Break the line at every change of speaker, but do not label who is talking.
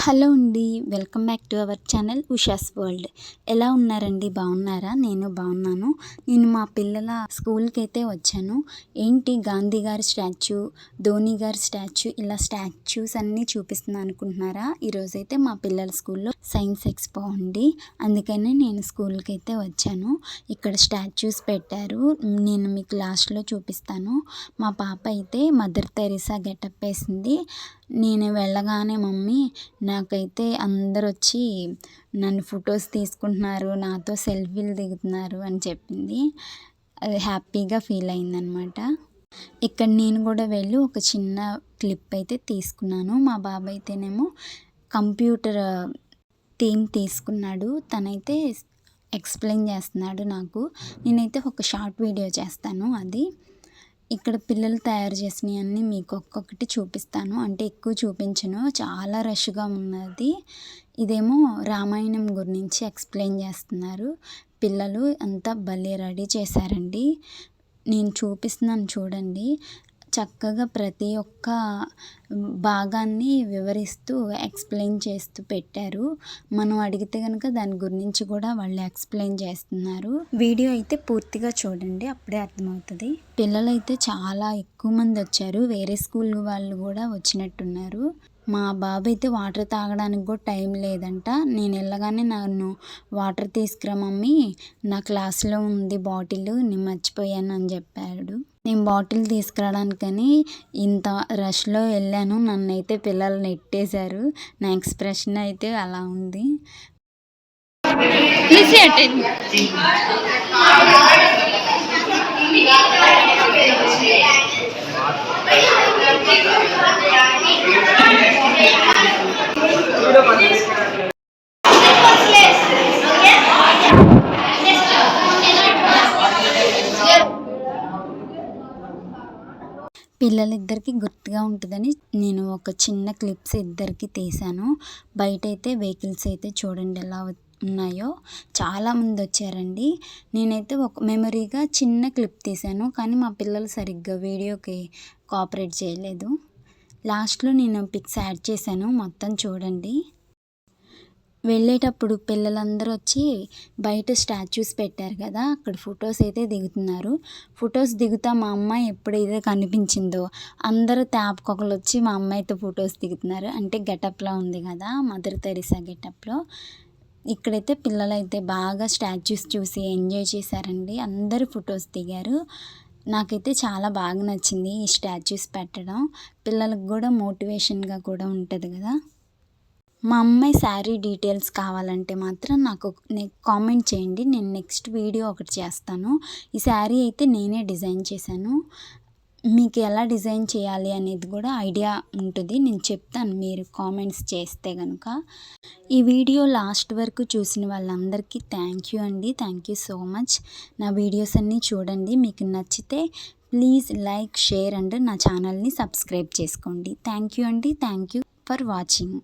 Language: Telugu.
హలో అండి. Welcome back to our channel Usha's world. ఎలా ఉన్నారండి? బాగున్నారా? నేను బాగున్నాను. నేను మా పిల్లల స్కూల్కి అయితే వచ్చాను. ఏంటి గాంధీ గారి స్టాచ్యూ, ధోని గారి స్టాచ్యూ, ఇలా స్టాచ్యూస్ అన్నీ చూపిస్తున్నాను అనుకుంటున్నారా? ఈరోజైతే మా పిల్లల స్కూల్లో సైన్స్ ఎక్స్పో అండి. అందుకనే నేను స్కూల్కి అయితే వచ్చాను. ఇక్కడ స్టాచ్యూస్ పెట్టారు. నేను మీకు లాస్ట్లో చూపిస్తాను. మా పాప అయితే మదర్ తెరీసా గెటప్ వేసింది. నేను వెళ్ళగానే మమ్మీ నాకైతే అందరూ వచ్చి నన్ను ఫొటోస్ తీసుకుంటున్నారు, నాతో సెల్ఫీలు దిగుతున్నారు అని చెప్పింది. అది హ్యాపీగా ఫీల్ అయిందనమాట. ఇక్కడ నేను కూడా వెళ్ళి ఒక చిన్న క్లిప్ అయితే తీసుకున్నాను. మా బాబాయ్ అయితేనేమో కంప్యూటర్ థీమ్ తీసుకున్నాడు. తనైతే ఎక్స్ప్లెయిన్ చేస్తున్నాడు నాకు. నేనైతే ఒక షార్ట్ వీడియో చేస్తాను. అది ఇక్కడ పిల్లలు తయారు చేసినవన్నీ మీకు ఒక్కొక్కటి చూపిస్తాను. అంటే ఎక్కువ చూపించను, చాలా రష్గా ఉన్నది. ఇదేమో రామాయణం గురించి ఎక్స్ప్లెయిన్ చేస్తున్నారు. పిల్లలు అంతా భలే రెడీ చేశారండి. నేను చూపిస్తున్నాను చూడండి. చక్కగా ప్రతి ఒక్క భాగాన్ని వివరిస్తూ ఎక్స్ప్లెయిన్ చేస్తూ పెట్టారు. మనం అడిగితే కనుక దాని గురించి కూడా వాళ్ళు ఎక్స్ప్లెయిన్ చేస్తున్నారు. వీడియో అయితే పూర్తిగా చూడండి, అప్పుడే అర్థమవుతుంది. పిల్లలైతే చాలా ఎక్కువ మంది వచ్చారు. వేరే స్కూల్ వాళ్ళు కూడా వచ్చినట్టున్నారు. మా బాబు అయితే వాటర్ తాగడానికి కూడా టైం లేదంట. నేను వెళ్ళగానే నన్ను వాటర్ తీసుకురా మమ్మీ, నా క్లాస్లో ఉంది బాటిల్, నేను మర్చిపోయాను అని చెప్పాడు. నేను బాటిల్ తీసుకురావడానికని ఇంత రష్లో వెళ్ళాను. నన్నైతే పిల్లలు నెట్టేశారు. నా ఎక్స్ప్రెషన్ అయితే అలా ఉంది. పిల్లలిద్దరికీ గుర్తుగా ఉంటుందని నేను ఒక చిన్న క్లిప్స్ ఇద్దరికి తీశాను. బయట అయితే వెహికల్స్ అయితే చూడండి ఎలా ఉన్నాయో, చాలామంది వచ్చారండి. నేనైతే ఒక మెమరీగా చిన్న క్లిప్ తీశాను, కానీ మా పిల్లలు సరిగ్గా వీడియోకి కోఆపరేట్ చేయలేదు. లాస్ట్లో నేను పిక్స్ యాడ్ చేశాను, మొత్తం చూడండి. వెళ్ళేటప్పుడు పిల్లలందరూ వచ్చి బయట స్టాచ్యూస్ పెట్టారు కదా, అక్కడ ఫొటోస్ అయితే దిగుతున్నారు. ఫొటోస్ దిగుతా మా అమ్మాయి ఎప్పుడైతే కనిపించిందో అందరూ తేపకొకలు వచ్చి మా అమ్మాయితో ఫొటోస్ దిగుతున్నారు. అంటే గెటప్లో ఉంది కదా, మదర్ తెరీసా గెటప్లో. ఇక్కడైతే పిల్లలైతే బాగా స్టాచ్యూస్ చూసి ఎంజాయ్ చేశారండి. అందరూ ఫొటోస్ దిగారు. నాకైతే చాలా బాగా నచ్చింది ఈ స్టాచ్యూస్ పెట్టడం. పిల్లలకు కూడా మోటివేషన్గా కూడా ఉంటుంది కదా. మా అమ్మాయి శారీ డీటెయిల్స్ కావాలంటే మాత్రం నాకు కామెంట్ చేయండి. నేను నెక్స్ట్ వీడియో ఒకటి చేస్తాను. ఈ శారీ అయితే నేనే డిజైన్ చేశాను. మీకు ఎలా డిజైన్ చేయాలి అనేది కూడా ఐడియా ఉంటుంది, నేను చెప్తాను మీరు కామెంట్స్ చేస్తే కనుక. ఈ వీడియో లాస్ట్ వరకు చూసిన వాళ్ళందరికీ థ్యాంక్ యూ అండి. Thank you so much. నా వీడియోస్ అన్నీ చూడండి. మీకు నచ్చితే ప్లీజ్ లైక్, షేర్ అండ్ నా ఛానల్ని సబ్స్క్రైబ్ చేసుకోండి. థ్యాంక్ యూ అండి. Thank you for watching.